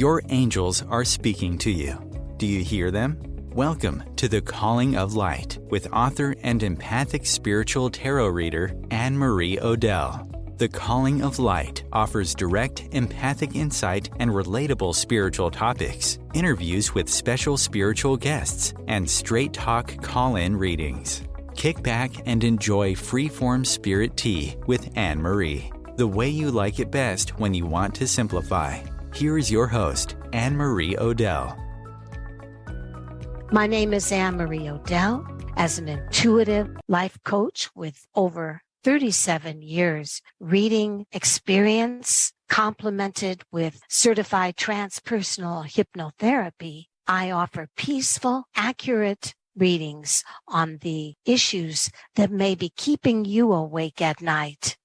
Your angels are speaking to you. Do you hear them? Welcome to The Calling of Light with author and empathic spiritual tarot reader Anne-Marie Odell. The Calling of Light offers direct, empathic insight and relatable spiritual topics, interviews with special spiritual guests, and straight talk call-in readings. Kick back and enjoy free-form spirit tea with Anne-Marie, the way you like it best when you want to simplify. Here is your host, Anne-Marie Odell. My name is Anne-Marie Odell. As an intuitive life coach with over 37 years reading experience, complemented with certified transpersonal hypnotherapy, I offer peaceful, accurate readings on the issues that may be keeping you awake at night.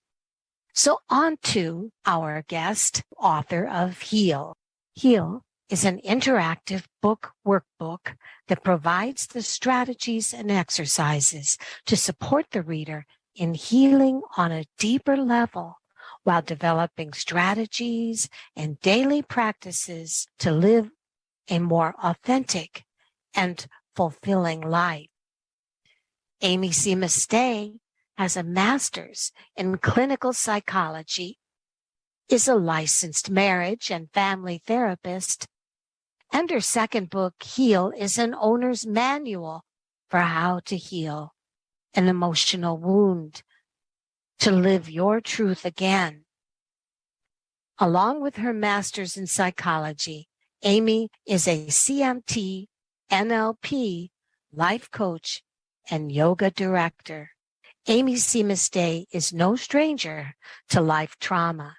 So on to our guest, author of Heal. Heal is an interactive book workbook that provides the strategies and exercises to support the reader in healing on a deeper level while developing strategies and daily practices to live a more authentic and fulfilling life. Aimee Semas-Day has a master's in clinical psychology, is a licensed marriage and family therapist, and her second book, Heal, is an owner's manual for how to heal an emotional wound, to live your truth again. Along with her master's in psychology, Aimee is a CMT, NLP, life coach, and yoga director. Aimee Semas-Day is no stranger to life trauma.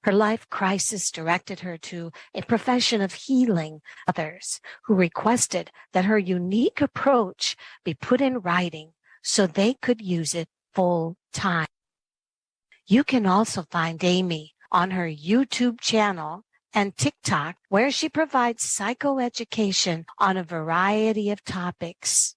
Her life crisis directed her to a profession of healing others who requested that her unique approach be put in writing so they could use it full time. You can also find Aimee on her YouTube channel and TikTok, where she provides psychoeducation on a variety of topics.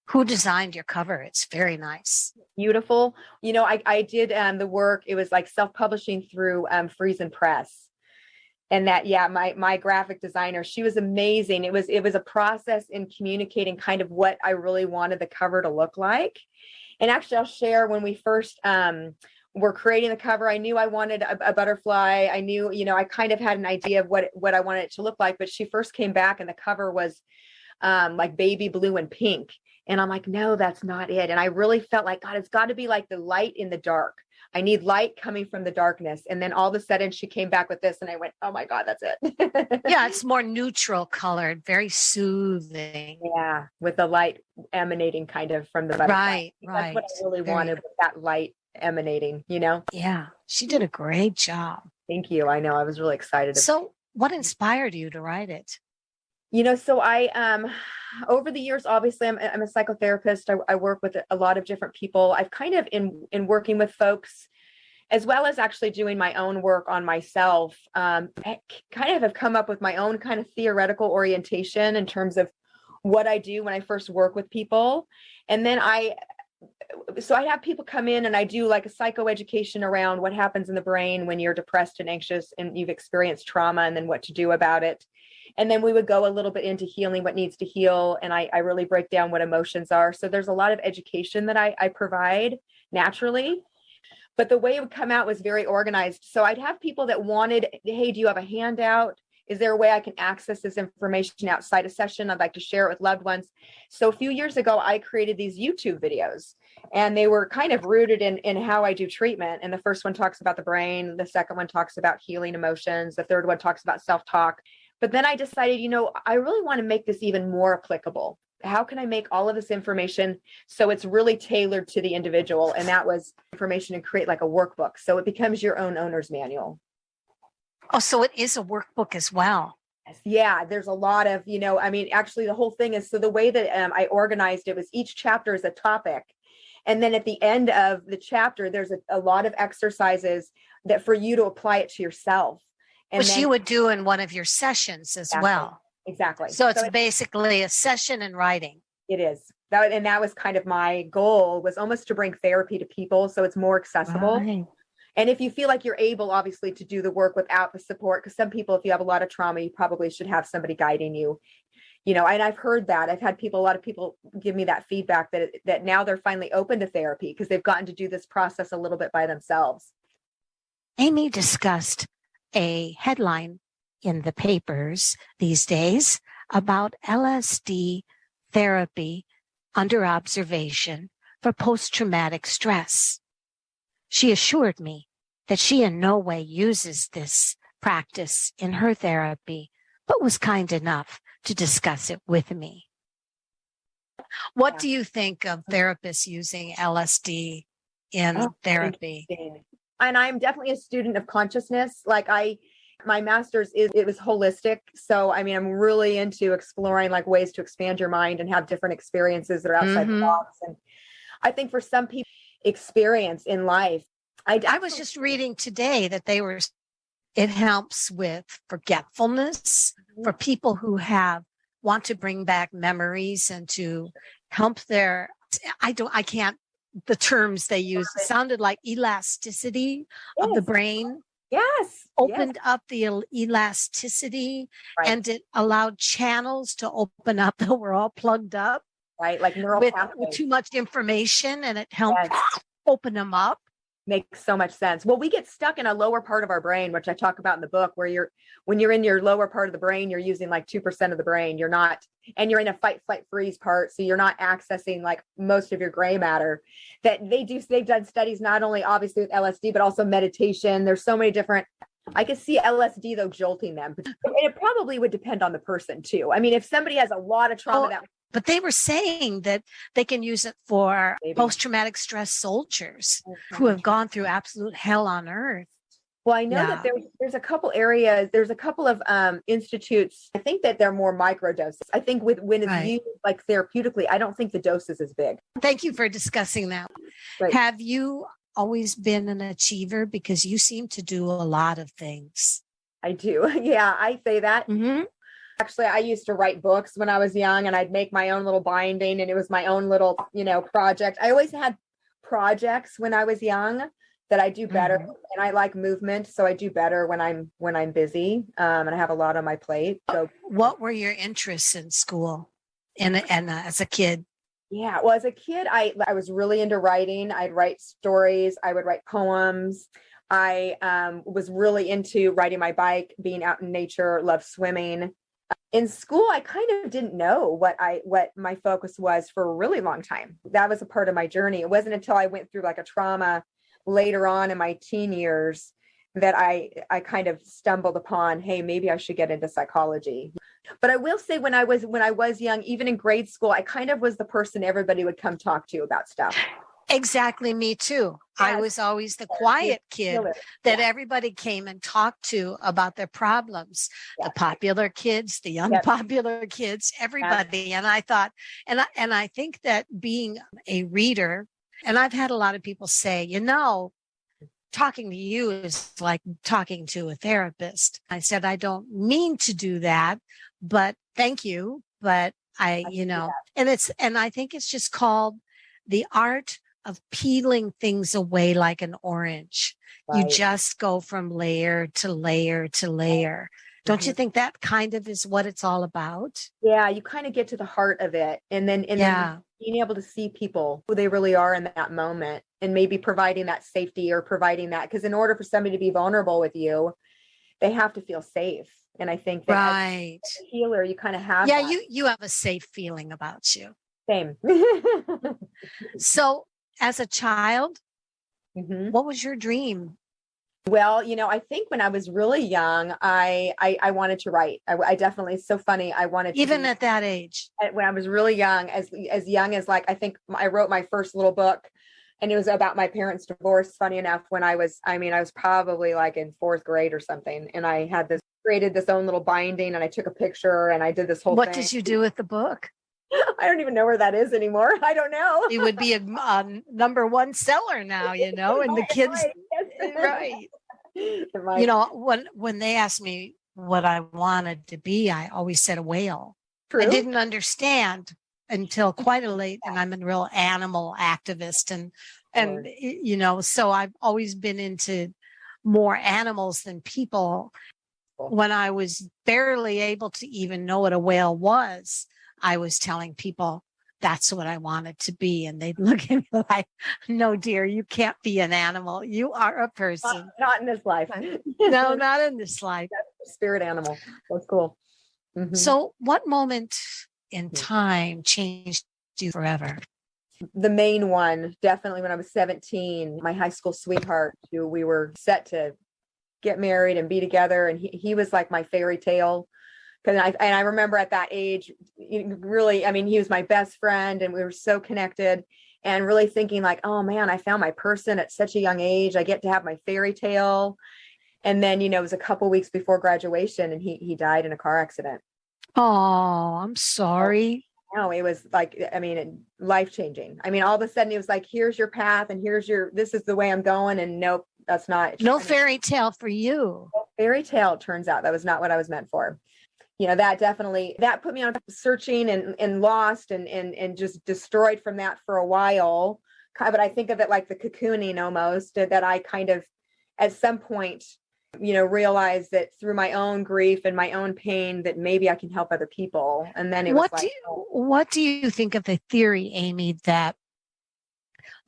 Who designed your cover? It's very nice. Beautiful. You know, I did the work. It was like self-publishing through Friesen Press. And that, yeah, my graphic designer, she was amazing. It was a process in communicating kind of what I really wanted the cover to look like. And actually, I'll share when we first were creating the cover, I knew I wanted a butterfly. I knew, I kind of had an idea of what I wanted it to look like. But she first came back and the cover was like baby blue and pink. And I'm like, no, that's not it. And I really felt like, God, it's got to be like the light in the dark. I need light coming from the darkness. And then all of a sudden she came back with this and I went, oh my God, that's it. Yeah, it's more neutral colored, very soothing. Yeah, with the light emanating kind of from the butterfly. Right. That's what I really wanted, with that light emanating, Yeah, she did a great job. Thank you. I know. I was really excited. So what inspired you to write it? So I, over the years, obviously I'm a psychotherapist. I work with a lot of different people. I've kind of in working with folks, as well as actually doing my own work on myself, I kind of have come up with my own kind of theoretical orientation in terms of what I do when I first work with people. And then I have people come in and I do like a psychoeducation around what happens in the brain when you're depressed and anxious and you've experienced trauma, and then what to do about it. And then we would go a little bit into healing, what needs to heal. And I really break down what emotions are. So there's a lot of education that I provide naturally. But the way it would come out was very organized. So I'd have people that wanted, hey, do you have a handout? Is there a way I can access this information outside a session? I'd like to share it with loved ones. So a few years ago, I created these YouTube videos, and they were kind of rooted in how I do treatment. And the first one talks about the brain. The second one talks about healing emotions. The third one talks about self-talk. But then I decided, I really want to make this even more applicable. How can I make all of this information so it's really tailored to the individual? And that was information, and create like a workbook. So it becomes your own owner's manual. Oh, so it is a workbook as well. Yeah, there's a lot of, actually the whole thing is, so the way that I organized it was each chapter is a topic. And then at the end of the chapter, there's a lot of exercises that for you to apply it to yourself. And which you would do in one of your sessions as well. Exactly. So it's basically a session in writing. It is. That was kind of my goal, was almost to bring therapy to people so it's more accessible. Right. And if you feel like you're able, obviously, to do the work without the support, because some people, if you have a lot of trauma, you probably should have somebody guiding you, and I've heard that. I've had a lot of people give me that feedback that now they're finally open to therapy because they've gotten to do this process a little bit by themselves. Aimee discussed a headline in the papers these days about LSD therapy under observation for post-traumatic stress. She assured me that she in no way uses this practice in her therapy, but was kind enough to discuss it with me. What do you think of therapists using LSD in therapy? And I'm definitely a student of consciousness. My master's it was holistic. So, I'm really into exploring ways to expand your mind and have different experiences that are outside the box. And I think for some people, experience in life, I was just reading today that it helps with forgetfulness for people who want to bring back memories and to help the terms they use sounded like elasticity of the brain. Yes. Opened up the elasticity, and it allowed channels to open up that were all plugged up. Right. Like neural pathways. With too much information, and it helped open them up. Makes so much sense. Well, we get stuck in a lower part of our brain, which I talk about in the book, where when you're in your lower part of the brain, you're using 2% of the brain. And you're in a fight, flight, freeze part. So you're not accessing most of your gray matter they've done studies, not only obviously with LSD, but also meditation. There's so many different, I could see LSD though jolting them. It probably would depend on the person too. If somebody has a lot of trauma but they were saying that they can use it for post-traumatic stress soldiers who have gone through absolute hell on earth. Well, I know that there's a couple areas, there's a couple of institutes. I think that they're more micro doses. I think when it's used therapeutically, I don't think the dose is as big. Thank you for discussing that. Right. Have you always been an achiever? Because you seem to do a lot of things. I do. Yeah, I say that. Mm-hmm. Actually, I used to write books when I was young, and I'd make my own little binding, and it was my own little, project. I always had projects when I was young that I do better, and I like movement, so I do better when I'm busy, and I have a lot on my plate. So, what were your interests in school, and as a kid? Yeah, well, as a kid, I was really into writing. I'd write stories. I would write poems. I was really into riding my bike, being out in nature, loved swimming. In school, I kind of didn't know what my focus was for a really long time. That was a part of my journey. It wasn't until I went through a trauma later on in my teen years that I kind of stumbled upon, hey, maybe I should get into psychology. But I will say when I was young, even in grade school, I kind of was the person everybody would come talk to about stuff. Exactly, me too. Yes. I was always the quiet kid that everybody came and talked to about their problems. The popular kids, the unpopular kids, everybody. And I thought, and I think that being a reader, and I've had a lot of people say, talking to you is like talking to a therapist. I said, I don't mean to do that, but thank you. But and I think it's just called the art of peeling things away like an orange. Right. You just go from layer to layer to layer. Don't you think that kind of is what it's all about? Yeah, you kind of get to the heart of it. And then being able to see people who they really are in that moment, and maybe providing that safety or providing that, because in order for somebody to be vulnerable with you, they have to feel safe. And I think that as a healer, you kind of have that. you have a safe feeling about you. Same. So as a child, what was your dream? Well, I think when I was really young, I wanted to write. I definitely, it's so funny. I wanted to. Even at that age? When I was really young, as young as I think I wrote my first little book, and it was about my parents' divorce. Funny enough, when I was probably in fourth grade or something. And I had created this own little binding, and I took a picture, and I did this whole thing. What did you do with the book? I don't even know where that is anymore. I don't know. It would be a number one seller now, and the kids, right. When they asked me what I wanted to be, I always said a whale. True. I didn't understand until quite a late, and I'm a real animal activist, and so I've always been into more animals than people. When I was barely able to even know what a whale was, I was telling people that's what I wanted to be. And they'd look at me like, no, dear, you can't be an animal. You are a person. Not in this life. No, not in this life. That's a spirit animal. That's cool. Mm-hmm. So what moment in time changed you forever? The main one, definitely when I was 17, my high school sweetheart, who we were set to get married and be together. And he was like my fairy tale. I remember at that age, really, I mean, he was my best friend and we were so connected, and really thinking like, oh man, I found my person at such a young age. I get to have my fairy tale. And then, it was a couple weeks before graduation and he died in a car accident. Oh, I'm sorry. No, it was like, I mean, life-changing. I mean, all of a sudden it was like, here's your path and this is the way I'm going. And nope, that's not. No fairy tale for you. No fairy tale, turns out that was not what I was meant for. That put me on searching and lost and just destroyed from that for a while. But I think of it like the cocooning almost, that I kind of at some point, realized that through my own grief and my own pain that maybe I can help other people. And then what do you think of the theory, Aimee, that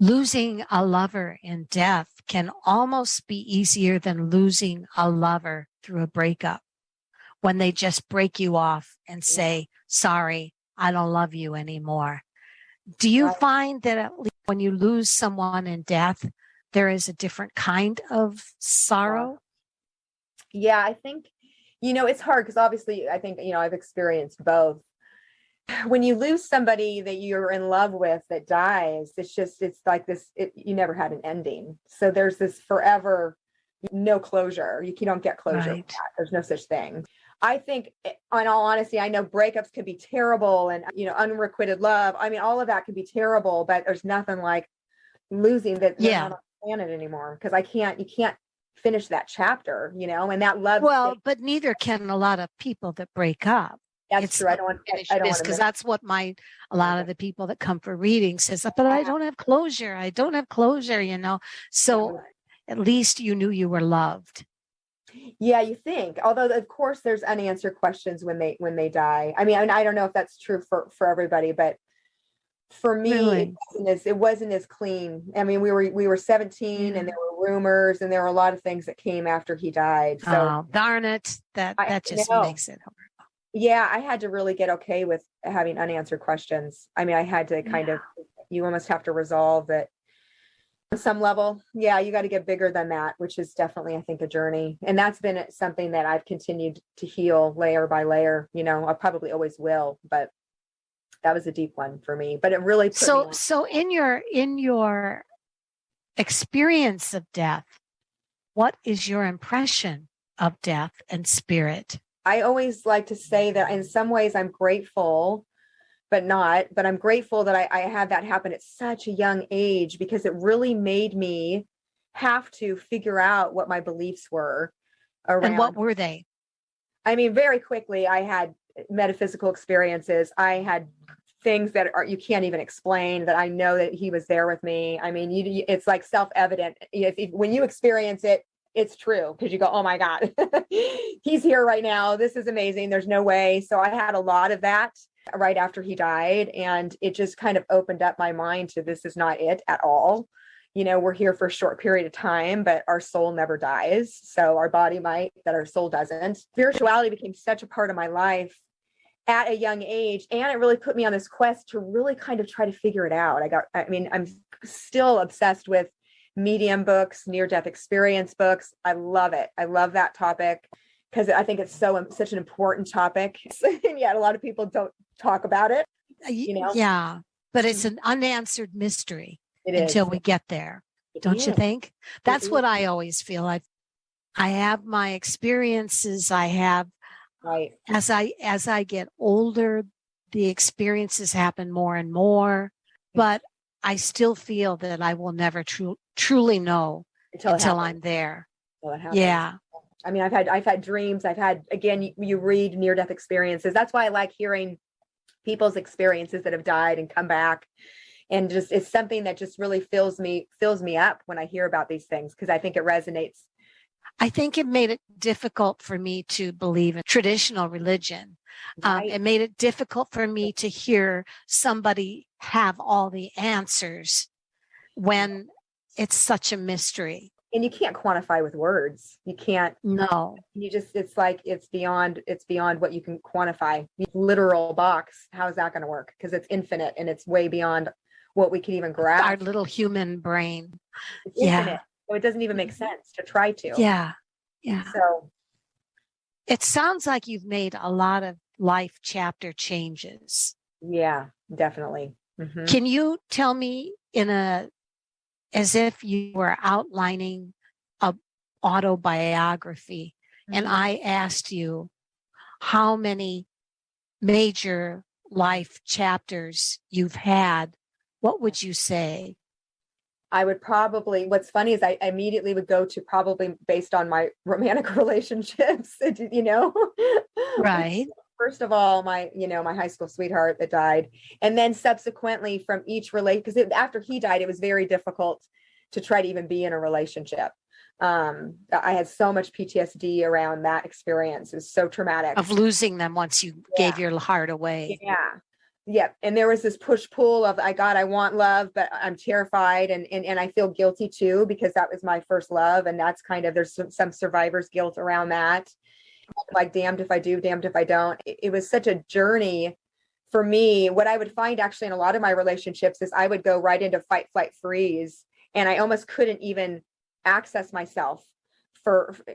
losing a lover in death can almost be easier than losing a lover through a breakup? When they just break you off and say, sorry, I don't love you anymore. Do you find that at least when you lose someone in death, there is a different kind of sorrow? Yeah, I think, it's hard because obviously I think, I've experienced both. When you lose somebody that you're in love with that dies, it's like this, you never had an ending. So there's this forever, no closure. You don't get closure. Right. With that. There's no such thing. I think, in all honesty, I know breakups can be terrible and, unrequited love. I mean, all of that can be terrible, but there's nothing like losing that you're not on the planet anymore, because you can't finish that chapter, and that love. Well, but neither can a lot of people that break up. That's true. I don't want to, because that's what a lot of the people that come for reading says, but I don't have closure. I don't have closure, So at least you knew you were loved. Yeah, you think. Although, of course, there's unanswered questions when they die. I mean, I don't know if that's true for everybody, but for me, really? It wasn't as clean. I mean, we were 17, and there were rumors, and there were a lot of things that came after he died. So, darn it, that just makes it horrible. Yeah, I had to really get okay with having unanswered questions. I mean, I had to kind of, you almost have to resolve that. On some level, yeah, you got to get bigger than that, which is definitely, I think, a journey. And that's been something that I've continued to heal layer by layer. I probably always will, but that was a deep one for me. But it really put me on. So in your experience of death, what is your impression of death and spirit? I always like to say that in some ways I'm grateful, but I'm grateful that I had that happen at such a young age, because it really made me have to figure out what my beliefs were around. And what were they? I mean, very quickly, I had metaphysical experiences. I had things that you can't even explain, that I know that he was there with me. I mean, it's like self-evident. When you experience it, it's true, because you go, oh my God, he's here right now. This is amazing. There's no way. So I had a lot of that right after he died. And it just kind of opened up my mind to, this is not it at all. We're here for a short period of time, but our soul never dies. So our body might, but our soul doesn't. Spirituality became such a part of my life at a young age. And it really put me on this quest to really kind of try to figure it out. I'm still obsessed with medium books, near-death experience books. I love it. I love that topic, because I think it's such an important topic. And yet a lot of people don't talk about it. Yeah, but it's an unanswered mystery until we get there. Don't you think? That's what I always feel. I have my experiences. I have, right. As I get older, the experiences happen more and more, but I still feel that I will never truly know until I'm there. Yeah. I mean, I've had dreams. I've had, again, you read near-death experiences. That's why I like hearing people's experiences that have died and come back. And just, it's something that just really fills me up when I hear about these things, because I think it resonates. I think it made it difficult for me to believe in traditional religion. Right. It made it difficult for me to hear somebody have all the answers when it's such a mystery. And you can't quantify with words. You can't. No. You just, it's like, it's beyond what you can quantify. The literal box, how is that going to work? Because it's infinite and it's way beyond what we can even grasp. Our little human brain. It's infinite. So it doesn't even make sense to try to. Yeah. So it sounds like you've made a lot of life chapter changes. yeah, definitely. Mm-hmm. Can you tell me as if you were outlining a autobiography, and I asked you how many major life chapters you've had, what would you say? I would probably, what's funny is I immediately would go to probably based on my romantic relationships, Right. First of all, my high school sweetheart that died. And then subsequently from each because after he died, it was very difficult to try to even be in a relationship. I had so much PTSD around that experience. It was so traumatic. Of losing them once you gave your heart away. Yeah. Yeah. And there was this push-pull of, I want love, but I'm terrified. And I feel guilty too, because that was my first love. And that's there's some survivor's guilt around that. Like, damned if I do, damned if I don't. It was such a journey for me. What I would find actually in a lot of my relationships is I would go right into fight, flight, freeze. And I almost couldn't even access myself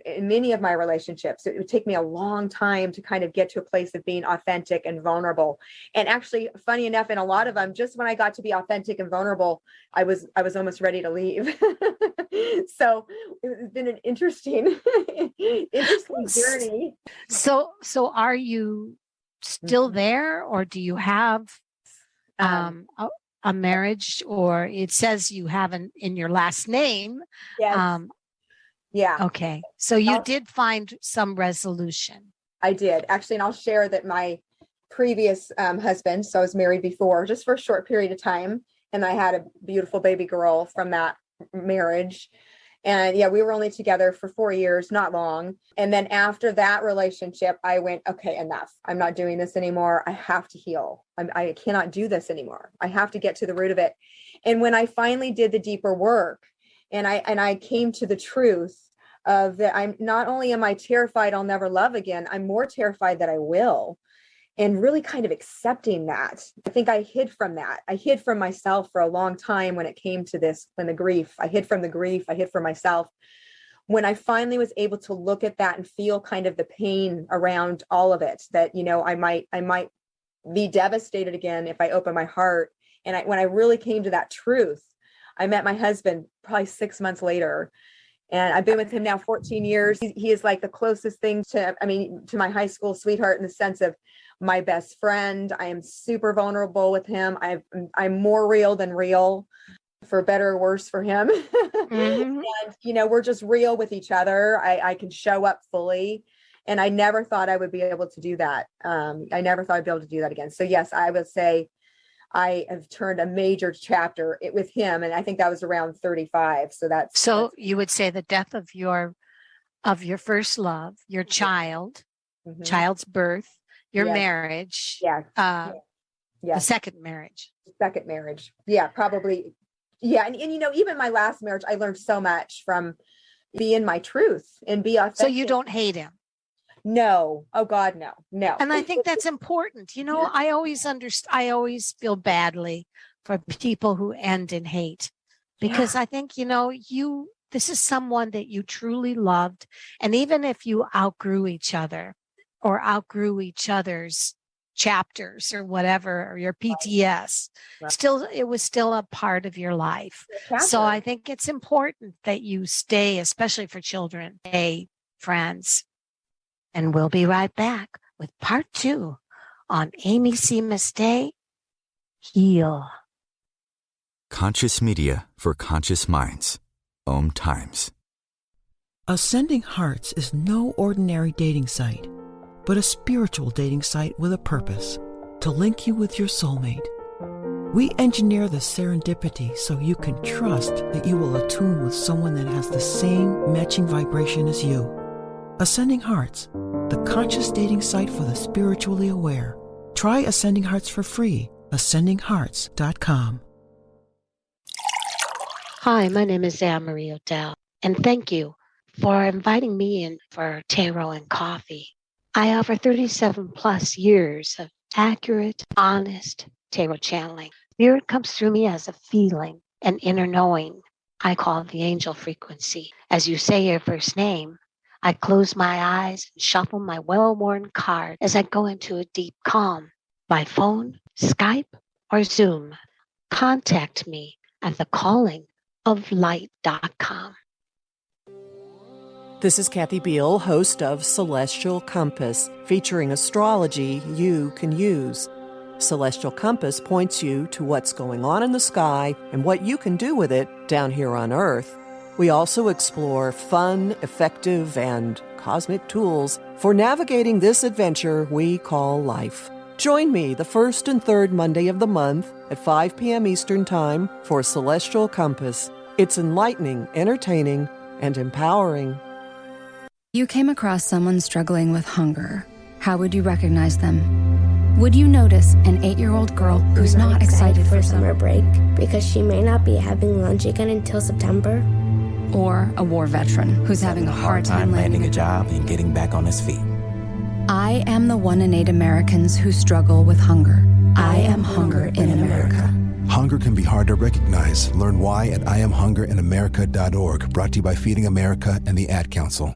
in many of my relationships. It would take me a long time to kind of get to a place of being authentic and vulnerable. And actually, funny enough, in a lot of them, just when I got to be authentic and vulnerable, I was almost ready to leave. So it's been an interesting journey. So are you still there, or do you have a marriage, or it says you haven't in your last name? Yes. Yeah. Okay. So you did find some resolution. I did actually. And I'll share that my previous husband, so I was married before just for a short period of time. And I had a beautiful baby girl from that marriage. And yeah, we were only together for 4 years, not long. And then after that relationship, I went, okay, enough. I'm not doing this anymore. I have to heal. I cannot do this anymore. I have to get to the root of it. And when I finally did the deeper work, and I came to the truth of that, I'm not only am I terrified I'll never love again, I'm more terrified that I will. And really kind of accepting that. I think I hid from that. I hid from myself for a long time when it came to this, when the grief, I hid from the grief, I hid from myself. When I finally was able to look at that and feel kind of the pain around all of it, that, I might be devastated again if I open my heart. And when I really came to that truth, I met my husband probably 6 months later, and I've been with him now 14 years. He is like the closest thing to my high school sweetheart in the sense of my best friend. I am super vulnerable with him. I'm more real than real, for better or worse for him. Mm-hmm. And, we're just real with each other. I can show up fully. And I never thought I would be able to do that. I never thought I'd be able to do that again. So yes, I would say I have turned a major chapter with him. And I think that was around 35. So you would say the death of your first love, your child, child's birth, your marriage, the second marriage. Yeah, probably. Yeah. And even my last marriage, I learned so much from being my truth and be authentic. So you don't hate him? No. Oh God, no. And I think that's important. I always feel badly for people who end in hate, because I think, this is someone that you truly loved. And even if you outgrew each other or outgrew each other's chapters or whatever, or your PTS, it was still a part of your life. So I think it's important that you stay, especially for children, friends. And we'll be right back with part 2 on Aimee Semas-Day, Heal. Conscious media for conscious minds. OMTimes. Ascending Hearts is no ordinary dating site, but a spiritual dating site with a purpose. to link you with your soulmate. We engineer the serendipity so you can trust that you will attune with someone that has the same matching vibration as you. Ascending Hearts, the conscious dating site for the spiritually aware. Try Ascending Hearts for free. AscendingHearts.com. Hi, my name is Aimee Odell, and thank you for inviting me in for Tarot and Coffee. I offer 37 plus years of accurate, honest tarot channeling. Spirit comes through me as a feeling, an inner knowing. I call it the angel frequency. As you say your first name, I close my eyes and shuffle my well-worn card as I go into a deep calm. By phone, Skype, or Zoom, contact me at thecallingoflight.com. This is Kathy Beal, host of Celestial Compass, featuring astrology you can use. Celestial Compass points you to what's going on in the sky and what you can do with it down here on Earth. We also explore fun, effective, and cosmic tools for navigating this adventure we call life. Join me the first and third Monday of the month at 5 p.m. Eastern Time for Celestial Compass. It's enlightening, entertaining, and empowering. You came across someone struggling with hunger. How would you recognize them? Would you notice an 8-year-old girl who's not excited for summer break because she may not be having lunch again until September? Or a war veteran who's having a hard time landing a job and getting back on his feet? I am the 1 in 8 Americans who struggle with hunger. I am hunger in America. Hunger can be hard to recognize. Learn why at IamHungerInAmerica.org. Brought to you by Feeding America and the Ad Council.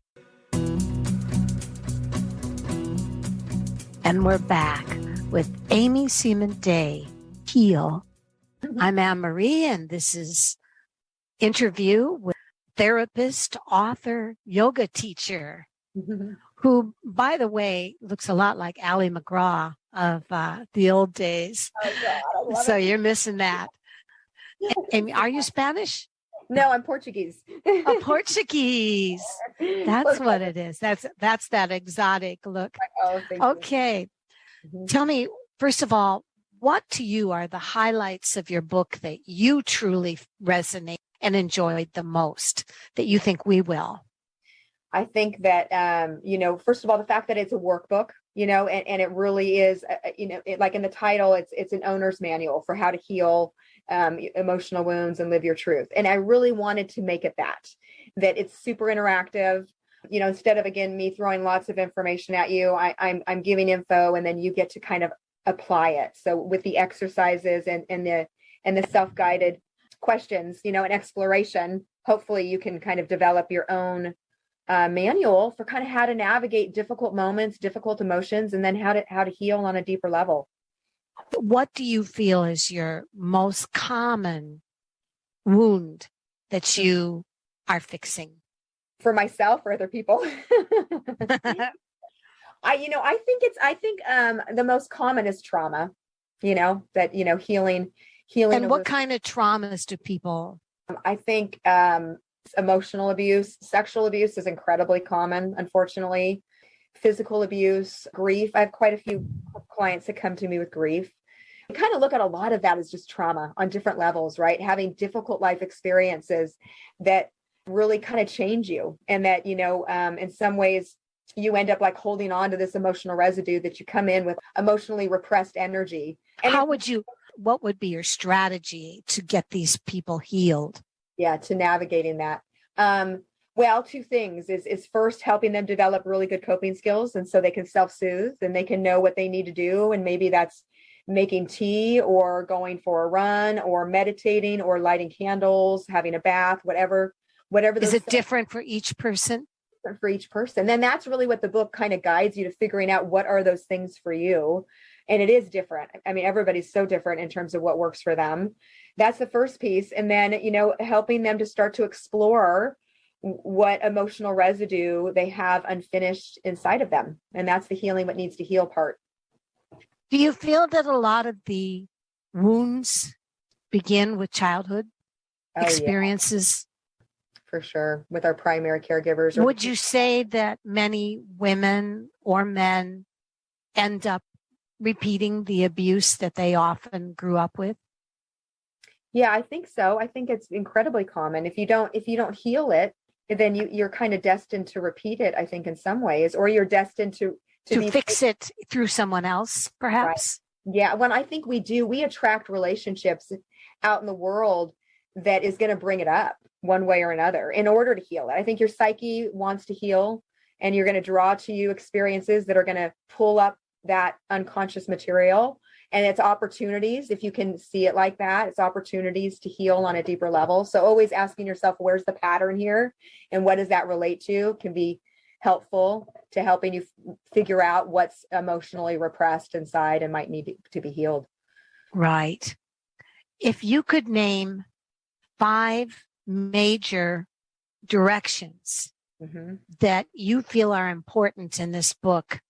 And we're back with Aimee Semas-Day, Heal. I'm Anne-Marie, and this is interview with therapist, author, yoga teacher, who, by the way, looks a lot like Ally McGraw of the old days. Oh, God, so you're missing that. Amy, are you Spanish? No, I'm Portuguese. Oh, Portuguese. That's what it is. That's that exotic look. Oh, okay. Tell me, first of all, what to you are the highlights of your book that you truly resonate and enjoyed the most, that you think we will? I think that, first of all, the fact that it's a workbook, and it really is, like in the title, it's an owner's manual for how to heal emotional wounds and live your truth. And I really wanted to make it that it's super interactive. Instead of, again, me throwing lots of information at you, I'm giving info, and then you get to kind of apply it. So with the exercises and the self-guided questions, and exploration, hopefully you can kind of develop your own manual for kind of how to navigate difficult moments, difficult emotions, and then how to heal on a deeper level. What do you feel is your most common wound that you are fixing? For myself or other people? I think the most common is trauma, healing. And what kind of traumas do people? I think emotional abuse, sexual abuse is incredibly common, unfortunately. Physical abuse, grief. I have quite a few clients that come to me with grief. I kind of look at a lot of that as just trauma on different levels, right? Having difficult life experiences that really kind of change you. And that, in some ways you end up like holding on to this emotional residue that you come in with emotionally repressed energy. And what would be your strategy to get these people healed? Yeah, to navigating that. Well, two things is first helping them develop really good coping skills. And so they can self-soothe and they can know what they need to do. And maybe that's making tea or going for a run or meditating or lighting candles, having a bath, whatever. Is it different for each person? For each person. Then that's really what the book kind of guides you to figuring out what are those things for you. And it is different. I mean, everybody's so different in terms of what works for them. That's the first piece. And then, helping them to start to explore what emotional residue they have unfinished inside of them. And that's the healing what needs to heal part. Do you feel that a lot of the wounds begin with childhood experiences? Yeah, for sure. With our primary caregivers. Would you say that many women or men end up repeating the abuse that they often grew up with? Yeah, I think so. I think it's incredibly common. If you don't heal it, then you're kind of destined to repeat it, I think, in some ways, or you're destined to fix it through someone else, perhaps. Right. Yeah. When I think we attract relationships out in the world that is going to bring it up one way or another in order to heal it. I think your psyche wants to heal, and you're going to draw to you experiences that are going to pull up that unconscious material. And it's opportunities, if you can see it like that, it's opportunities to heal on a deeper level. So always asking yourself, where's the pattern here? And what does that relate to can be helpful to helping you figure out what's emotionally repressed inside and might need to be healed. Right. If you could name 5 major directions that you feel are important in this book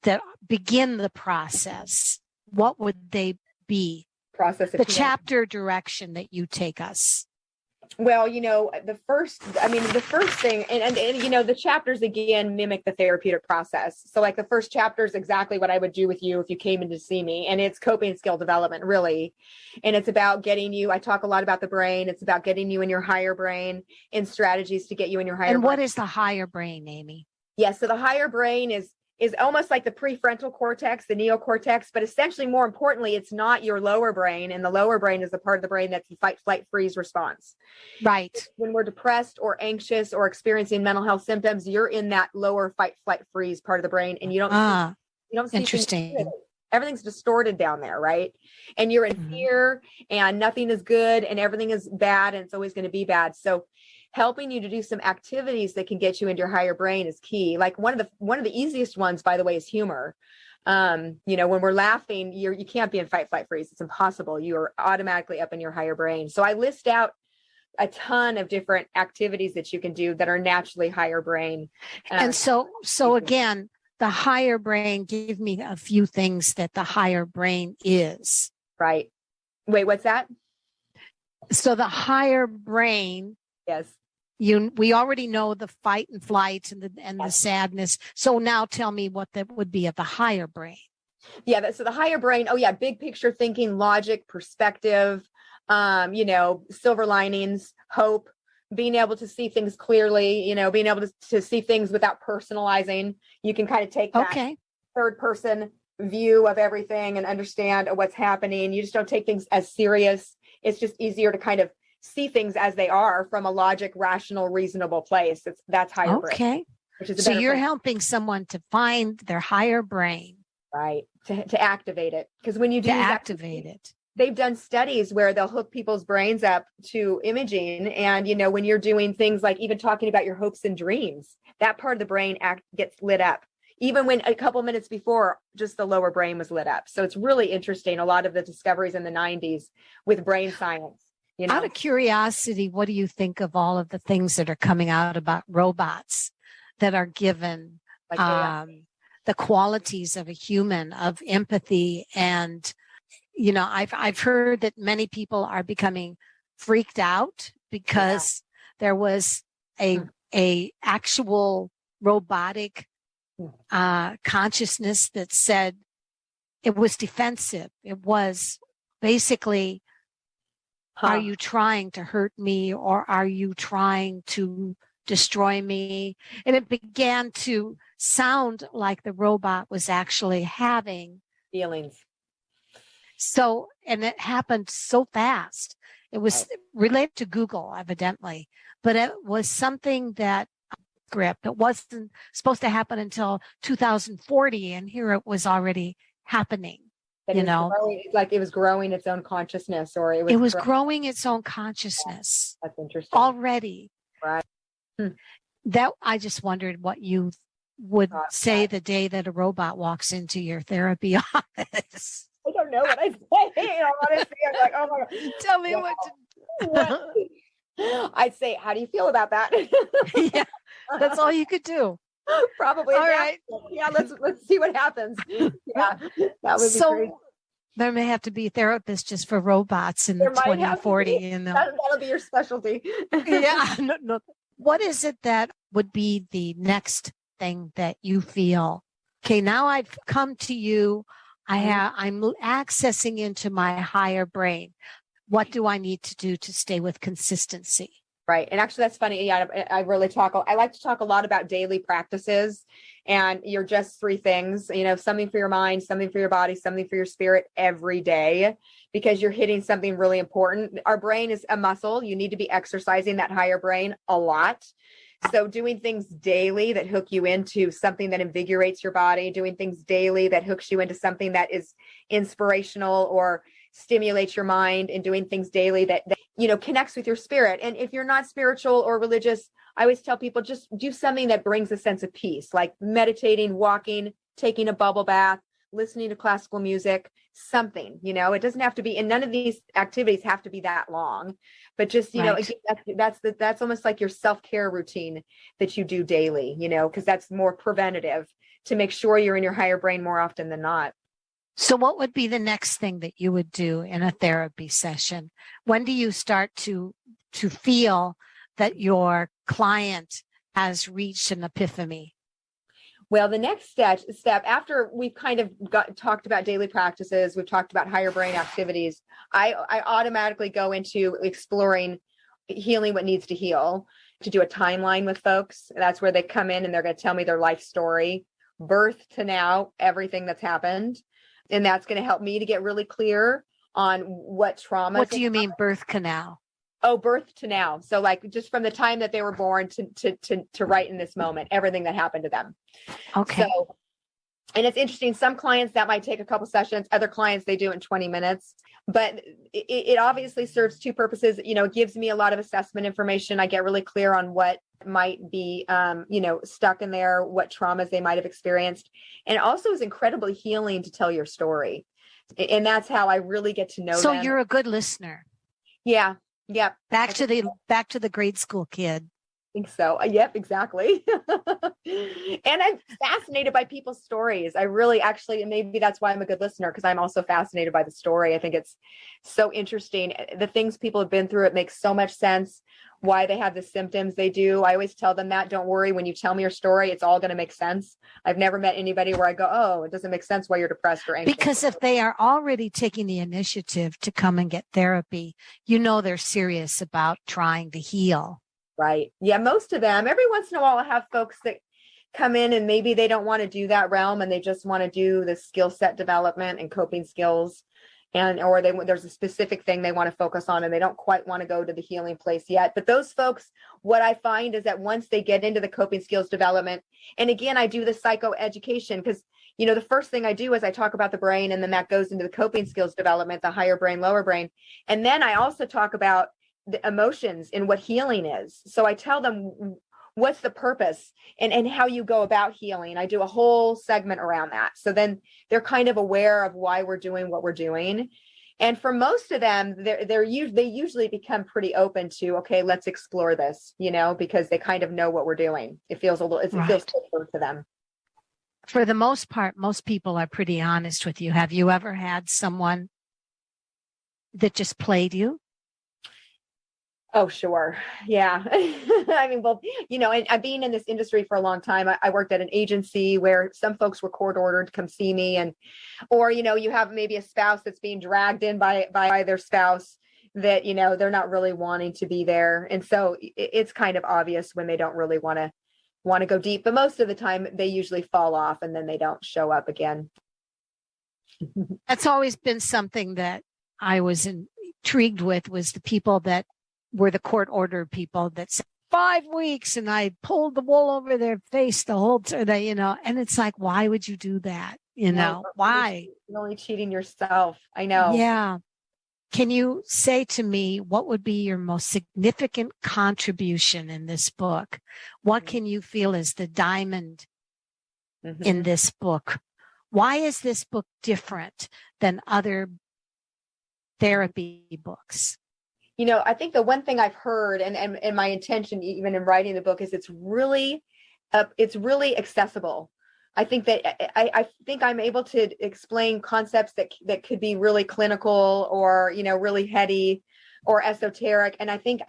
that begin the process, what would they be? The chapter direction that you take us. Well, the first thing, and the chapters again mimic the therapeutic process. So like the first chapter is exactly what I would do with you if you came in to see me. And it's coping skill development, really. And it's about getting you, I talk a lot about the brain. It's about getting you in your higher brain and strategies to get you in your higher brain. And what is the higher brain, Aimee? Yeah, so the higher brain is almost like the prefrontal cortex, the neocortex, but essentially, more importantly, it's not your lower brain. And the lower brain is the part of the brain that's the fight, flight, freeze response. Right. When we're depressed or anxious or experiencing mental health symptoms, you're in that lower fight, flight, freeze part of the brain, and you don't see interesting. Everything's distorted down there, right? And you're in fear, and nothing is good, and everything is bad, and it's always going to be bad. So helping you to do some activities that can get you into your higher brain is key. Like one of the easiest ones, by the way, is humor. When we're laughing, you can't be in fight, flight, freeze. It's impossible. You are automatically up in your higher brain. So I list out a ton of different activities that you can do that are naturally higher brain. And so again, the higher brain, give me a few things that the higher brain is. Right. Wait, what's that? So the higher brain. Yes. We already know the fight and flight and the sadness. So now tell me what that would be of the higher brain. Yeah. So the higher brain, big picture thinking, logic, perspective, silver linings, hope, being able to see things clearly, being able to see things without personalizing. You can kind of take that third person view of everything and understand what's happening. You just don't take things as serious. It's just easier to kind of see things as they are from a logic, rational, reasonable place. That's higher brain. Okay. So you're helping someone to find their higher brain. Right. To activate it. Because when you do activate it, they've done studies where they'll hook people's brains up to imaging. And, when you're doing things like even talking about your hopes and dreams, that part of the brain gets lit up. Even when a couple minutes before, just the lower brain was lit up. So it's really interesting. A lot of the discoveries in the 90s with brain science. Out of curiosity, what do you think of all of the things that are coming out about robots that are given the qualities of a human, of empathy? And, I've heard that many people are becoming freaked out because there was a actual robotic consciousness that said it was defensive. It was basically, are you trying to hurt me, or are you trying to destroy me? And it began to sound like the robot was actually having feelings. So, and it happened so fast. It was related to Google, evidently, but it was something that script. It wasn't supposed to happen until 2040, and here it was already happening. Like it was growing its own consciousness, or it was growing its own consciousness. That's interesting. Already. Right. That I just wondered what you would say the day that a robot walks into your therapy office. I don't know what I say. Honestly, I'm like, oh my God. Tell me what. I'd say, how do you feel about that? Yeah, that's all you could do. Probably. All right. Yeah, let's see what happens. Yeah, that would be great. There may have to be therapists just for robots in the 2040. That'll be your specialty. Yeah. No. What is it that would be the next thing that you feel? Okay, now I've come to you. I'm accessing into my higher brain. What do I need to do to stay with consistency? Right. And actually, that's funny. Yeah, I like to talk a lot about daily practices, and you're just three things, something for your mind, something for your body, something for your spirit every day, because you're hitting something really important. Our brain is a muscle. You need to be exercising that higher brain a lot. So doing things daily that hook you into something that invigorates your body, doing things daily that hooks you into something that is inspirational or stimulates your mind, and doing things daily that connects with your spirit. And if you're not spiritual or religious, I always tell people, just do something that brings a sense of peace, like meditating, walking, taking a bubble bath, listening to classical music, something. It doesn't have to be, and none of these activities have to be that long, but just Right. again, that's almost like your self-care routine that you do daily, because that's more preventative to make sure you're in your higher brain more often than not. So what would be the next thing that you would do in a therapy session? When do you start to feel that your client has reached an epiphany? Well, the next step after we've kind of talked about daily practices, we've talked about higher brain activities, I automatically go into exploring healing what needs to heal, to do a timeline with folks. That's where they come in and they're going to tell me their life story, birth to now, everything that's happened. And that's going to help me to get really clear on what trauma. What do you mean birth canal? Oh, birth to now. So like just from the time that they were born to right in this moment, everything that happened to them. Okay. So, and it's interesting. Some clients that might take a couple sessions, other clients, they do it in 20 minutes, but it obviously serves two purposes. It gives me a lot of assessment information. I get really clear on what might be, stuck in there, what traumas they might have experienced. And it also is incredibly healing to tell your story. And that's how I really get to know So them. you're a good listener. Yeah. Yep. Back to the grade school kid. I think so. Yep, exactly. And I'm fascinated by people's stories. I really actually, maybe that's why I'm a good listener, because I'm also fascinated by the story. I think it's so interesting. The things people have been through, it makes so much sense why they have the symptoms they do. I always tell them that, don't worry, when you tell me your story, it's all going to make sense. I've never met anybody where I go, oh, it doesn't make sense why you're depressed or anxious. Because if they are already taking the initiative to come and get therapy, they're serious about trying to heal. Right. Yeah. Most of them, every once in a while, I have folks that come in and maybe they don't want to do that realm and they just want to do the skill set development and coping skills. Or there's a specific thing they want to focus on and they don't quite want to go to the healing place yet. But those folks, what I find is that once they get into the coping skills development, and again, I do the psychoeducation because, the first thing I do is I talk about the brain, and then that goes into the coping skills development, the higher brain, lower brain. And then I also talk about the emotions and what healing is. So I tell them what's the purpose and how you go about healing. I do a whole segment around that. So then they're kind of aware of why we're doing what we're doing. And for most of them, they usually become pretty open to, okay, let's explore this, because they kind of know what we're doing. It feels it feels safer to them. For the most part, most people are pretty honest with you. Have you ever had someone that just played you? Oh, sure. Yeah. I mean, well, and I've been in this industry for a long time. I worked at an agency where some folks were court ordered to come see me, or you have maybe a spouse that's being dragged in by their spouse that, they're not really wanting to be there. And so it's kind of obvious when they don't really want to go deep, but most of the time they usually fall off and then they don't show up again. That's always been something that I was intrigued with, was the people that were the court ordered people that said 5 weeks and I pulled the wool over their face the whole time, and it's like, why would you do that? Why? You're only cheating yourself. I know. Yeah. Can you say to me, what would be your most significant contribution in this book? What can you feel is the diamond in this book? Why is this book different than other therapy books? I think the one thing I've heard and my intention even in writing the book is it's really accessible. I think that I think I'm able to explain concepts that could be really clinical or, really heady, or esoteric. And I think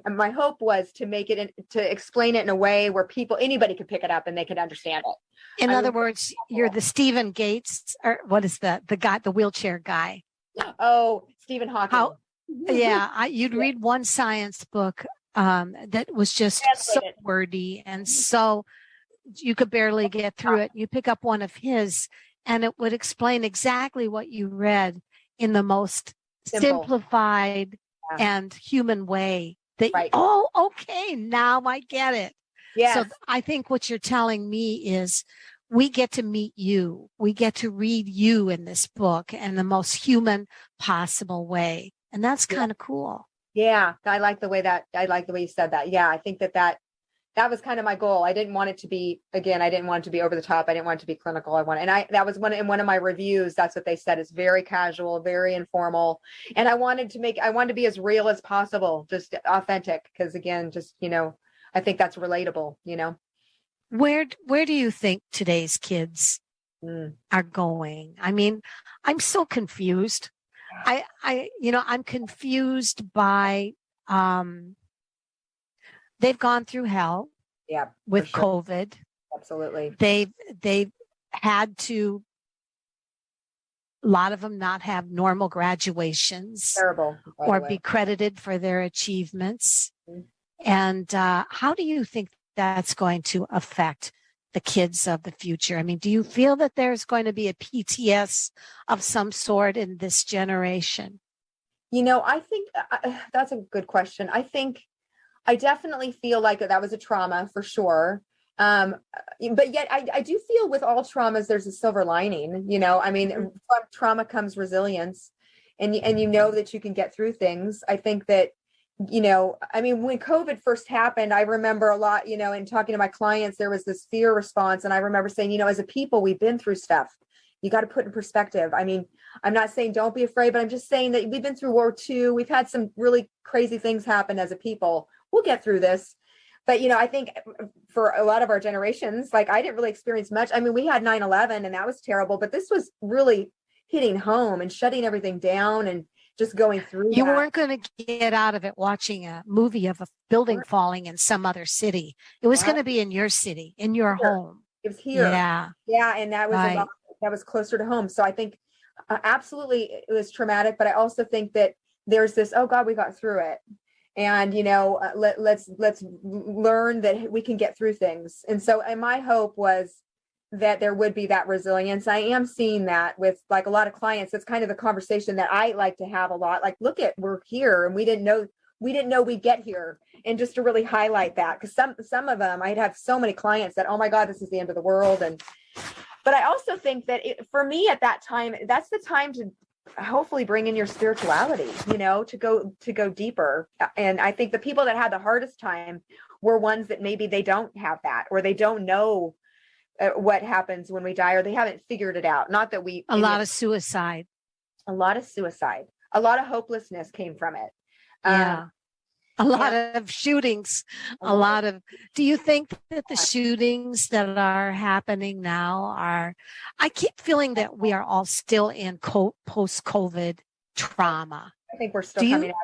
my hope was to make it to explain it in a way where anybody could pick it up and they could understand it. In other words, you're the Stephen Gates, or what is the guy, the wheelchair guy? Oh, Stephen Hawking. You'd read one science book that was just so wordy and so you could barely get through it. You pick up one of his and it would explain exactly what you read in the most simplified and human way. Okay, now I get it. Yes. So I think what you're telling me is we get to meet you. We get to read you in this book in the most human possible way. And that's kind of cool. Yeah. I like the way you said that. Yeah. I think that was kind of my goal. I didn't want it to be, again, I didn't want it to be over the top. I didn't want it to be clinical. That was in one of my reviews. That's what they said. It's very casual, very informal. And I wanted to be as real as possible, just authentic. Cause again, just, I think that's relatable, Where do you think today's kids are going? I mean, I'm so confused. I'm confused by, they've gone through hell with COVID. Absolutely. They've had to, a lot of them not have normal graduations. Terrible. Or be credited for their achievements. Mm-hmm. And how do you think that's going to affect the kids of the future? I mean, do you feel that there's going to be a PTS of some sort in this generation? I think that's a good question. I definitely feel like that was a trauma for sure. But yet I do feel with all traumas, there's a silver lining, from trauma comes resilience and you know that you can get through things. I think that, when COVID first happened, I remember a lot, in talking to my clients, there was this fear response. And I remember saying, as a people, we've been through stuff. You got to put in perspective. I mean, I'm not saying don't be afraid, but I'm just saying that we've been through World War II. We've had some really crazy things happen as a people. We'll get through this. But, I think for a lot of our generations, like I didn't really experience much. I mean, we had 9/11 and that was terrible, but this was really hitting home and shutting everything down and just going through. You weren't going to get out of it watching a movie of a building falling in some other city. It was going to be in your city, in your home. It was here. Yeah. Yeah. And that was that was closer to home. So I think absolutely it was traumatic, but I also think that there's this, oh God, we got through it. And, let's learn that we can get through things. And so, and my hope was that there would be that resilience. I am seeing that with like a lot of clients. It's kind of the conversation that I like to have a lot. Like, look we're here and we didn't know we'd get here. And just to really highlight that, because some of them, I'd have so many clients that, oh my God, this is the end of the world. But I also think that for me at that time, that's the time to hopefully bring in your spirituality, to go deeper. And I think the people that had the hardest time were ones that maybe they don't have that, or they don't know what happens when we die, or they haven't figured it out. Not that a lot of suicide, a lot of hopelessness came from it. A lot of shootings, do you think that the shootings that are happening now I keep feeling that we are all still in post-COVID trauma. I think we're still coming out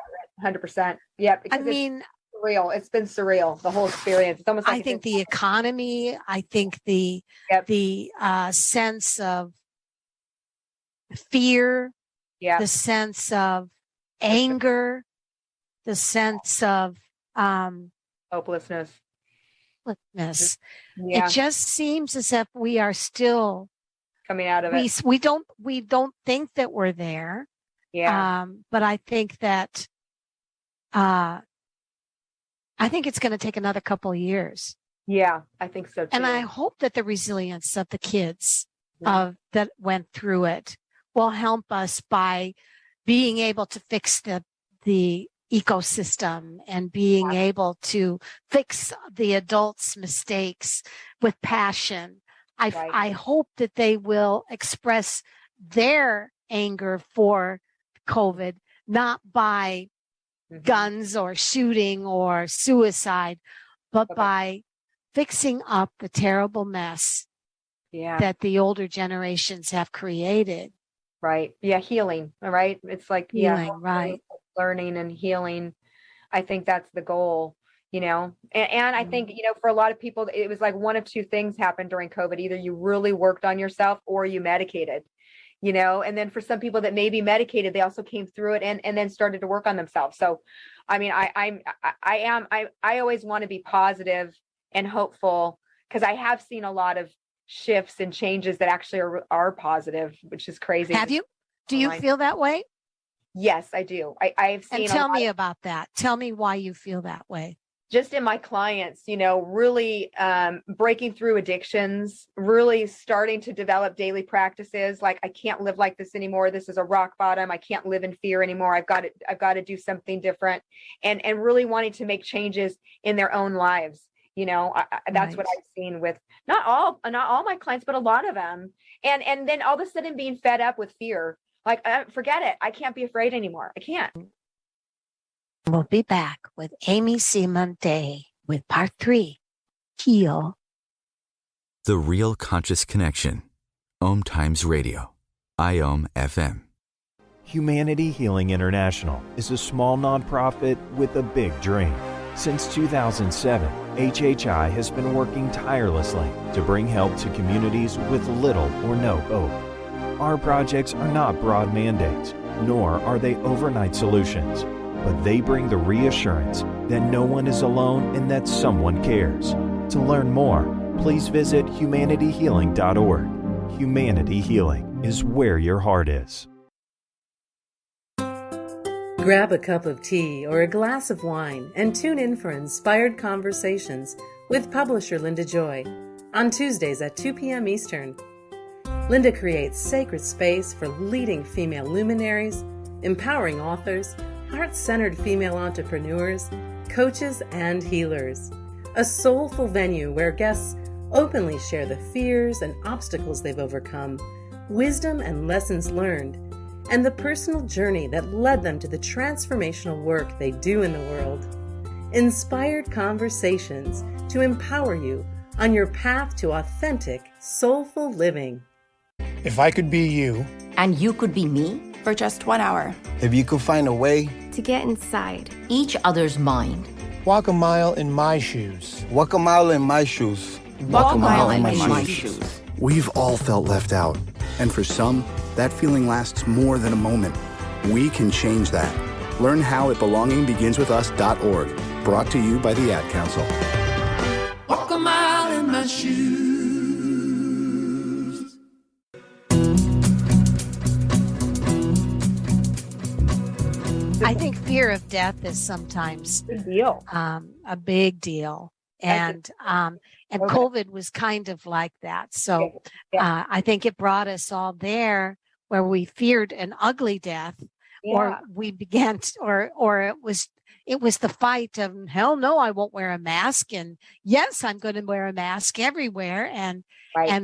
of it 100%. Yeah. I mean, surreal. It's been surreal, the whole experience. It's almost like I think the economy, I think the sense of fear, the sense of anger, the sense of hopelessness. Yeah. It just seems as if we are still coming out of it. We don't think that we're there. Yeah. But I think that I think it's going to take another couple of years. Yeah, I think so too. And I hope that the resilience of the kids that went through it will help us by being able to fix the ecosystem and being able to fix the adults' mistakes with passion. I hope that they will express their anger for COVID, not by guns or shooting or suicide, but by fixing up the terrible mess that the older generations have created. Right. Yeah. Healing. All right. It's like, healing, right. learning and healing. I think that's the goal, and I think, for a lot of people, it was like one of two things happened during COVID. Either you really worked on yourself or you medicated, and then for some people that maybe medicated, they also came through it and then started to work on themselves. So, I mean, I always want to be positive and hopeful, because I have seen a lot of shifts and changes that actually are positive, which is crazy. Have you? Do you feel that way? Yes, I do. I've seen. And tell me about that. Tell me why you feel that way. Just in my clients, really breaking through addictions, really starting to develop daily practices. Like, I can't live like this anymore. This is a rock bottom. I can't live in fear anymore. I've got to do something different, and really wanting to make changes in their own lives. That's what I've seen with not all my clients, but a lot of them. And then all of a sudden being fed up with fear. Like, forget it. I can't be afraid anymore. I can't. We'll be back with Aimee Semas-Day with part 3, Heal. The Real Conscious Connection. OMTimes Radio. IOM FM. Humanity Healing International is a small nonprofit with a big dream. Since 2007, HHI has been working tirelessly to bring help to communities with little or no hope. Our projects are not broad mandates, nor are they overnight solutions, but they bring the reassurance that no one is alone and that someone cares. To learn more, please visit humanityhealing.org. Humanity Healing is where your heart is. Grab a cup of tea or a glass of wine and tune in for inspired conversations with publisher Linda Joy on Tuesdays at 2 p.m. Eastern. Linda creates sacred space for leading female luminaries, empowering authors, heart-centered female entrepreneurs, coaches, and healers. A soulful venue where guests openly share the fears and obstacles they've overcome, wisdom and lessons learned, and the personal journey that led them to the transformational work they do in the world. Inspired conversations to empower you on your path to authentic, soulful living. If I could be you, and you could be me, for just 1 hour. If you could find a way to get inside each other's mind. Walk a mile in my shoes. Walk a mile in my shoes. Walk a mile in my shoes. We've all felt left out. And for some, that feeling lasts more than a moment. We can change that. Learn how at belongingbeginswithus.org. Brought to you by the Ad Council. Walk a mile in my shoes. I think fear of death is sometimes a big deal. And COVID was kind of like that. So I think it brought us all there where we feared an ugly death, or we began to, or it was the fight of, hell no, I won't wear a mask. And yes, I'm going to wear a mask everywhere. And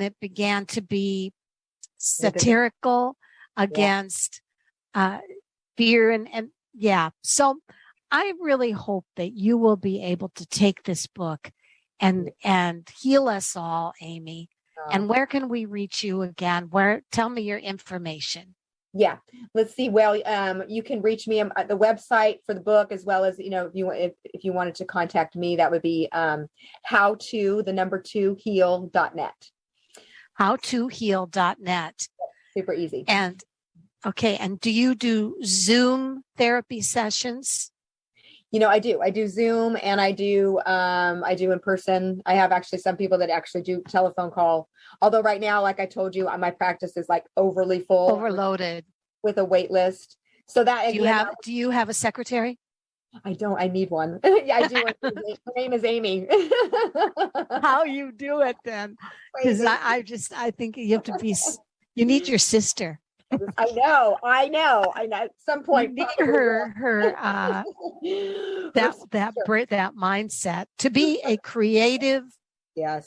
it began to be satirical against fear and so I really hope that you will be able to take this book and heal us all, Aimee. And where can we reach you again? Tell me your information. Yeah, let's see. Well, you can reach me at the website for the book, as well as, if you wanted to contact me, that would be how2heal.net. How2heal.net. Super easy. And do you do Zoom therapy sessions? I do Zoom, and I do in person. I have actually some people that actually do telephone call. Although right now, like I told you, my practice is like overloaded with a wait list. So that do you have a secretary? I don't. I need one. Yeah, I do. Her name is Aimee. How you do it then? Because I think you have to be. You need your sister. I know. At some point, you need her that mindset to be a creative, a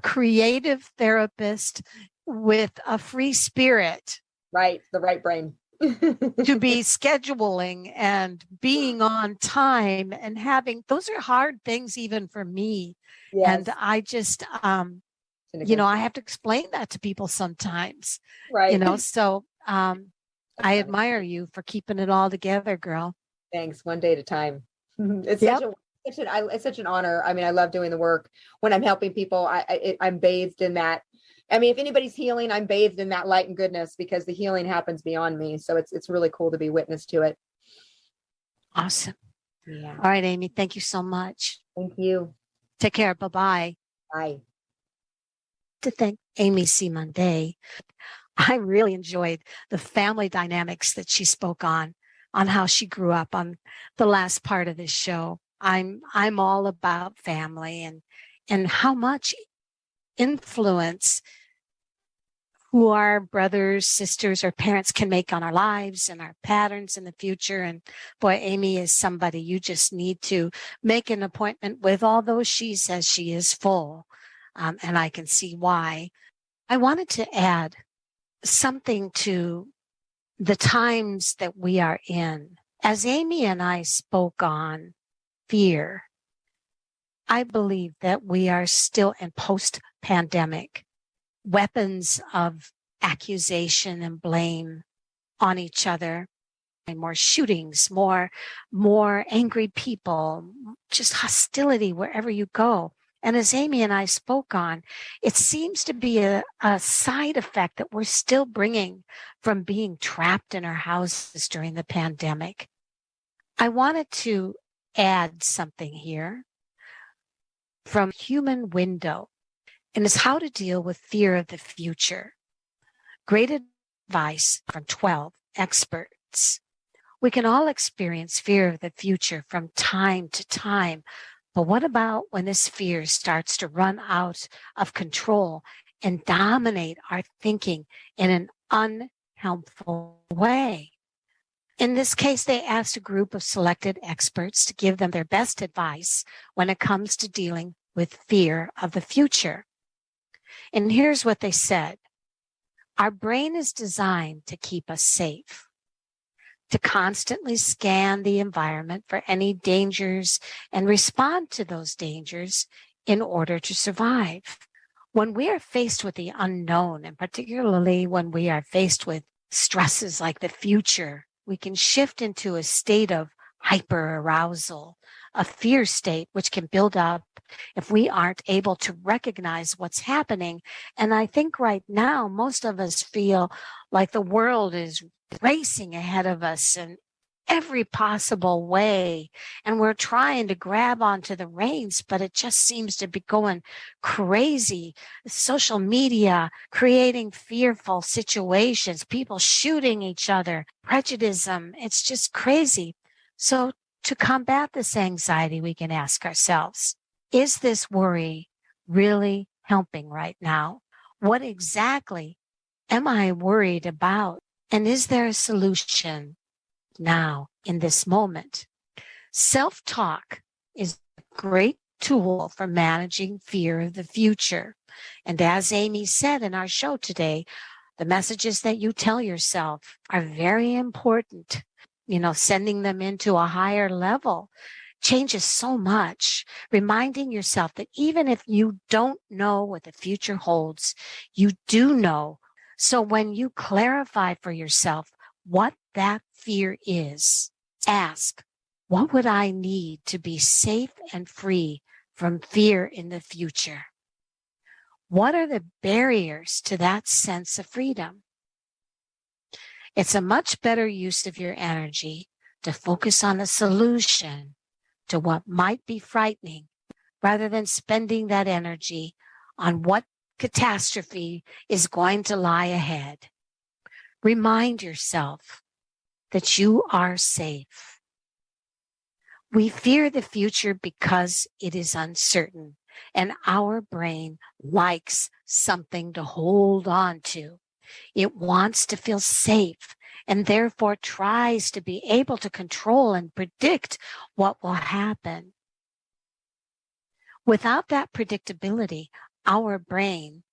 creative therapist with a free spirit, right? The right brain to be scheduling and being on time and having those are hard things even for me, and I just I have to explain that to people sometimes, right? So. I admire you for keeping it all together, girl. Thanks. One day at a time. It's such an honor. I mean, I love doing the work. When I'm helping people, I'm bathed in that. I mean, if anybody's healing, I'm bathed in that light and goodness, because the healing happens beyond me. So it's really cool to be witness to it. Awesome. Yeah. All right, Aimee, thank you so much. Thank you. Take care. Bye-bye. Bye. To thank Aimee Semas-Day. I really enjoyed the family dynamics that she spoke on how she grew up on the last part of this show. I'm all about family and how much influence who our brothers, sisters, or parents can make on our lives and our patterns in the future. And boy, Aimee is somebody you just need to make an appointment with, although she says she is full. And I can see why. I wanted to add something to the times that we are in. As Aimee and I spoke on fear, I believe that we are still in post-pandemic. Weapons of accusation and blame on each other, and more shootings, more angry people, just hostility wherever you go. And as Aimee and I spoke on, it seems to be a side effect that we're still bringing from being trapped in our houses during the pandemic. I wanted to add something here from Human Window, and it's how to deal with fear of the future. Great advice from 12 experts. We can all experience fear of the future from time to time, but what about when this fear starts to run out of control and dominate our thinking in an unhelpful way? In this case, they asked a group of selected experts to give them their best advice when it comes to dealing with fear of the future. And here's what they said. Our brain is designed to keep us safe, to constantly scan the environment for any dangers and respond to those dangers in order to survive. When we are faced with the unknown, and particularly when we are faced with stresses like the future, we can shift into a state of hyperarousal, a fear state which can build up if we aren't able to recognize what's happening. And I think right now, most of us feel like the world is racing ahead of us in every possible way. And we're trying to grab onto the reins, but it just seems to be going crazy. Social media creating fearful situations, people shooting each other, prejudice. It's just crazy. So to combat this anxiety, we can ask ourselves, is this worry really helping right now? What exactly am I worried about? And is there a solution now in this moment? Self-talk is a great tool for managing fear of the future. And as Aimee said in our show today, the messages that you tell yourself are very important. Sending them into a higher level changes so much. Reminding yourself that even if you don't know what the future holds, you do know. So when you clarify for yourself what that fear is, ask, what would I need to be safe and free from fear in the future? What are the barriers to that sense of freedom? It's a much better use of your energy to focus on a solution to what might be frightening rather than spending that energy on what catastrophe is going to lie ahead. Remind yourself that you are safe. We fear the future because it is uncertain, and our brain likes something to hold on to. It wants to feel safe and therefore tries to be able to control and predict what will happen. Without that predictability, our brain,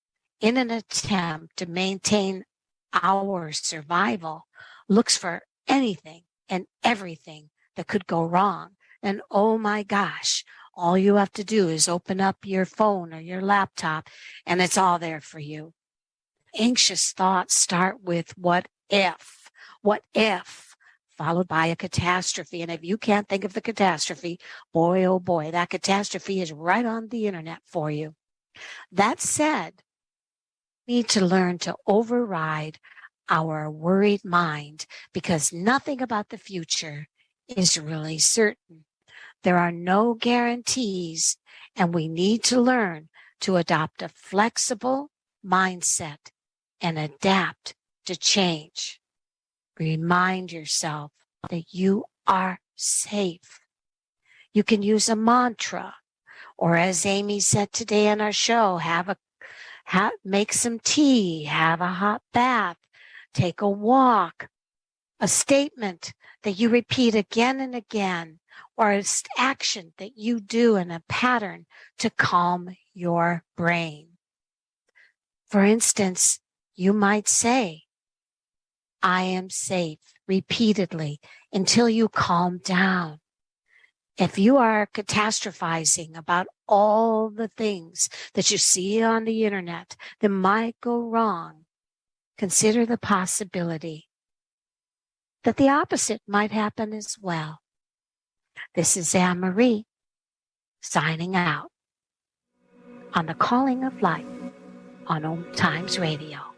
in an attempt to maintain our survival, looks for anything and everything that could go wrong. And oh my gosh, all you have to do is open up your phone or your laptop and it's all there for you. Anxious thoughts start with what if followed by a catastrophe. And if you can't think of the catastrophe, boy, oh boy, that catastrophe is right on the internet for you. That said, we need to learn to override our worried mind because nothing about the future is really certain. There are no guarantees, and we need to learn to adopt a flexible mindset and adapt to change. Remind yourself that you are safe. You can use a mantra, or as Aimee said today on our show, make some tea, have a hot bath, take a walk, a statement that you repeat again and again, or an action that you do in a pattern to calm your brain. For instance, you might say, I am safe, repeatedly until you calm down. If you are catastrophizing about all the things that you see on the internet that might go wrong, consider the possibility that the opposite might happen as well. This is Anne-Marie signing out on The Calling of Life on OMTimes Radio.